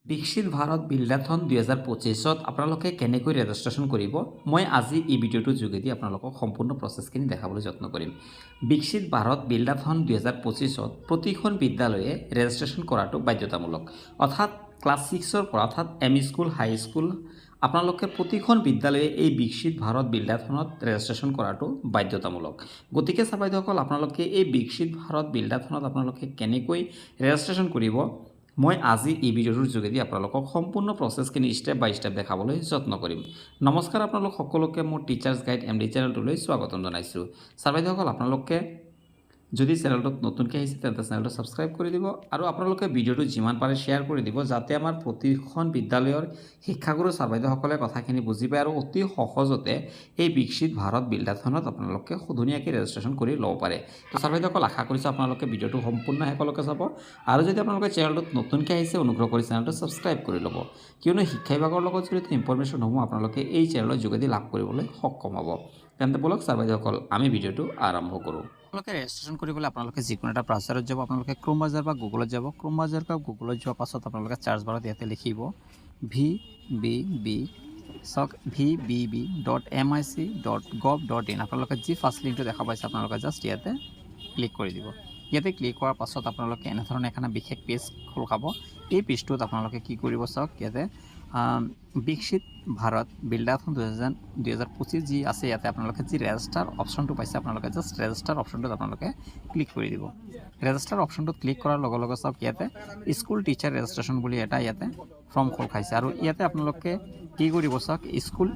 বিকশিত ভাৰত বিল্ডাথন 2025ত আপোনালোকে কেনেকৈ ৰেজিষ্ট্ৰেশ্যন কৰিব মই আজি এই ভিডিঅ'টোৰ যোগেদি আপোনালোকক সম্পূৰ্ণ প্ৰচেছখিনি দেখাবলৈ যত্ন কৰিম। বিকশিত ভাৰত বিল্ডাথন 2025ত প্ৰতিখন বিদ্যালয়ে ৰেজিষ্ট্ৰেশ্যন কৰাটো বাধ্যতামূলক, অৰ্থাৎ ক্লাছ 6ৰ পৰা অৰ্থাৎ এম ই স্কুল হাই স্কুল আপোনালোকে প্ৰতিখন বিদ্যালয়ে এই বিকশিত ভাৰত বিল্ডাথনত ৰেজিষ্ট্ৰেশ্যন কৰাটো বাধ্যতামূলক। গতিকে ছাৰ বাইদেউসকল আপোনালোকে এই বিকশিত ভাৰত বিল্ডাথনত আপোনালোকে কেনেকৈ ৰেজিষ্ট্ৰেশ্যন কৰিব মই আজি এই ভিডিঅ'টোৰ যোগেদি আপোনালোকক সম্পূৰ্ণ প্ৰচেছখিনি ষ্টেপ বাই ষ্টেপ দেখাবলৈ যত্ন কৰিম। নমস্কাৰ, আপোনালোক সকলোকে মোৰ টিচাৰ্ছ গাইড MD চেনেলটোলৈ স্বাগতম জনাইছোঁ। ছাৰ বাইদেউসকল আপোনালোকে যদি চেনেলটোত নতুনকৈ আহিছে তেন্তে চেনেলটো ছাবস্ক্ৰাইব কৰি দিব আৰু আপোনালোকে ভিডিঅ'টো যিমান পাৰে শ্বেয়াৰ কৰি দিব, যাতে আমাৰ প্ৰতিখন বিদ্যালয়ৰ শিক্ষাগুৰু ছাৰ বাইদেউসকলে কথাখিনি বুজি পায় আৰু অতি সহজতে এই বিকশিত ভাৰত বিল্ডাথনত আপোনালোকে ধুনীয়াকৈ ৰেজিষ্ট্ৰেশ্যন কৰি ল'ব পাৰে। তো ছাৰ বাইদেউসকল আশা কৰিছোঁ আপোনালোকে ভিডিঅ'টো সম্পূৰ্ণ শেষলৈকে চাব আৰু যদি আপোনালোকে চেনেলটোত নতুনকৈ আহিছে অনুগ্ৰহ কৰি চেনেলটো ছাবস্ক্ৰাইব কৰি ল'ব, কিয়নো শিক্ষা বিভাগৰ লগত জড়িত ইনফৰমেশ্যনসমূহ আপোনালোকে এই চেনেলৰ যোগেদি লাভ কৰিবলৈ সক্ষম হ'ব। তেন্তে বলক ছাৰ বাইদেউসকল আমি ভিডিঅ'টো আৰম্ভ কৰোঁ। আপোনালোকে ৰেজিষ্ট্ৰেশ্যন কৰিবলৈ আপোনালোকে যিকোনো এটা ব্ৰাউজাৰত যাব, আপোনালোকে ক্ৰোম ব্ৰাউজাৰ বা গুগলত যাব। ক্ৰোম ব্ৰাউজাৰ বা গুগলত যোৱাৰ পাছত আপোনালোকে চাৰ্চ বাৰত ইয়াতে লিখিব vbb.mic.gov.in। আপোনালোকে যি ফাৰ্ষ্ট লিংকটো দেখা পাইছে আপোনালোকে জাষ্ট ইয়াতে ক্লিক কৰি দিব। ইয়াতে ক্লিক কৰাৰ পাছত আপোনালোকে এনেধৰণে এখন বিশেষ পেজ খোল খাব। এই পেজটোত আপোনালোকে কি কৰিব চাওক, ইয়াতে বিকশিত ভাৰত বিল্ডাথন 2025 যি আছে ইয়াতে আপোনালোকে যি ৰেজিষ্টাৰ অপশ্যনটো পাইছে আপোনালোকে জাষ্ট ৰেজিষ্টাৰ অপশ্যনটোত আপোনালোকে ক্লিক কৰি দিব। ৰেজিষ্টাৰ অপশ্যনটোত ক্লিক কৰাৰ লগে লগে চাওক ইয়াতে স্কুল টিচাৰ ৰেজিষ্ট্ৰেশ্যন বুলি এটা ইয়াতে ফৰ্ম খোল খাইছে আৰু ইয়াতে আপোনালোকে কি কৰিব চাওক, স্কুল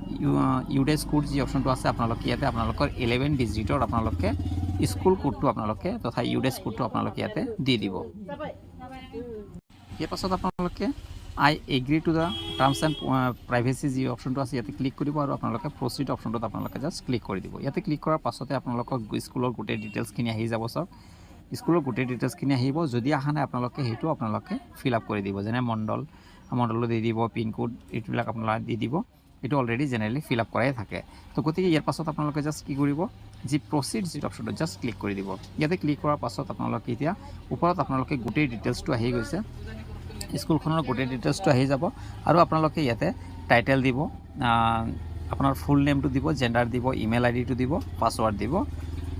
ইউডেজ কোড যি অপশ্যনটো আছে আপোনালোকে ইয়াতে আপোনালোকৰ 11 ডিজিটৰ আপোনালোকে স্কুল কোডটো আপোনালোকে তথা ইউডেজ কোডটো আপোনালোকে ইয়াতে দি দিব। ইয়াৰ পাছত আপোনালোকে আই agri to the terms and privacy যি অপশ্যনটো আছে ইয়াতে ক্লিক কৰিব আৰু আপোনালোকে প্ৰচিড অপশ্যনটোত আপোনালোকে জাষ্ট ক্লিক কৰি দিব। ইয়াতে ক্লিক কৰাৰ পাছতে আপোনালোকক স্কুলৰ গোটেই ডিটেইলছখিনি আহি যাব। চাওক স্কুলৰ গোটেই ডিটেইলছখিনি আহিব, যদি অহা নাই আপোনালোকে সেইটো আপোনালোকে ফিল আপ কৰি দিব, যেনে মণ্ডলো দি দিব, পিনক'ড এইবিলাক আপোনালোকে দি দিব। এইটো অলৰেডি জেনেৰেলি ফিল আপ কৰাই থাকে। তো গতিকে ইয়াৰ পাছত আপোনালোকে জাষ্ট কি কৰিব, যি প্ৰচিড যি অপশ্যনটো জাষ্ট ক্লিক কৰি দিব। ইয়াতে ক্লিক কৰাৰ পাছত আপোনালোকে এতিয়া ওপৰত আপোনালোকে গোটেই ডিটেইলছটো আহি গৈছে, স্কুলখনৰ গোটেই ডিটেইলছটো আহি যাব আৰু আপোনালোকে ইয়াতে টাইটেল দিব, আপোনাৰ ফুল নেমটো দিব, জেণ্ডাৰ দিব, ইমেইল আইডিটো দিব, পাছৱাৰ্ড দিব।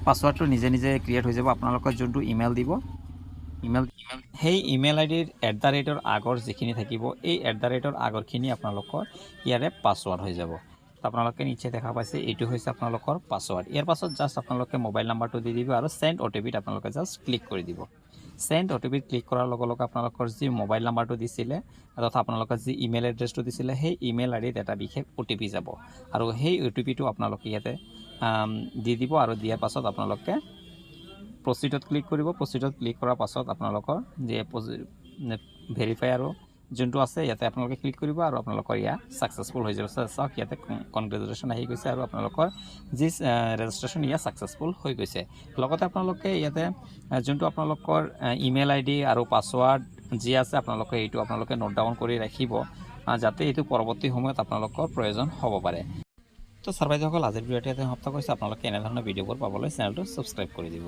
পাছৱাৰ্ডটো নিজে নিজে ক্ৰিয়েট হৈ যাব। আপোনালোকৰ যোনটো ইমেইল দিব সেই ইমেইল আইডিৰ @ আগৰ যিখিনি থাকিব এই @ আগৰখিনি আপোনালোকৰ ইয়াৰে পাছৱাৰ্ড হৈ যাব। আপোনালোকে নিচে দেখা পাইছে এইটো হৈছে আপোনালোকৰ পাছৱাৰ্ড। ইয়াৰ পাছত জাষ্ট আপোনালোকে মোবাইল নাম্বাৰটো দি দিব আৰু চেণ্ড OTPত আপোনালোকে জাষ্ট ক্লিক কৰি দিব। চেণ্ড OTPত ক্লিক কৰাৰ লগে লগে আপোনালোকৰ যি মোবাইল নাম্বাৰটো দিছিলে তথা আপোনালোকৰ যি ইমেইল এড্ৰেছটো দিছিলে সেই ইমেইল আইডিত এটা বিশেষ OTP যাব আৰু সেই OTPটো আপোনালোকে ইয়াতে দি দিব আৰু দিয়াৰ পাছত আপোনালোকে প্ৰচিডত ক্লিক কৰিব। প্ৰচিডত ক্লিক কৰাৰ পাছত আপোনালোকৰ যে ভেৰিফাই আৰু যোনটো আছে ইয়াতে আপোনালোকে ক্লিক কৰিব আৰু আপোনালোকৰ ইয়াত ছাকচেছফুল হৈ যাব। চাওক ইয়াতে কনগ্ৰেচুলেশ্যন আহি গৈছে আৰু আপোনালোকৰ যি ৰেজিষ্ট্ৰেশ্যন ইয়াত ছাকচেছফুল হৈ গৈছে। লগতে আপোনালোকে ইয়াতে যোনটো আপোনালোকৰ ইমেইল আইডি আৰু পাছৱাৰ্ড যি আছে আপোনালোকে এইটো আপোনালোকে নোট ডাউন কৰি ৰাখিব, যাতে এইটো পৰৱৰ্তী সময়ত আপোনালোকৰ প্ৰয়োজন হ'ব পাৰে। তো ছাৰ বাইদেউসকল আজিৰ ভিডিঅ'টো ইয়াতে সমাপ্ত কৰিছোঁ। আপোনালোকে এনেধৰণৰ ভিডিঅ'বোৰ পাবলৈ চেনেলটো ছাবস্ক্ৰাইব কৰি দিব।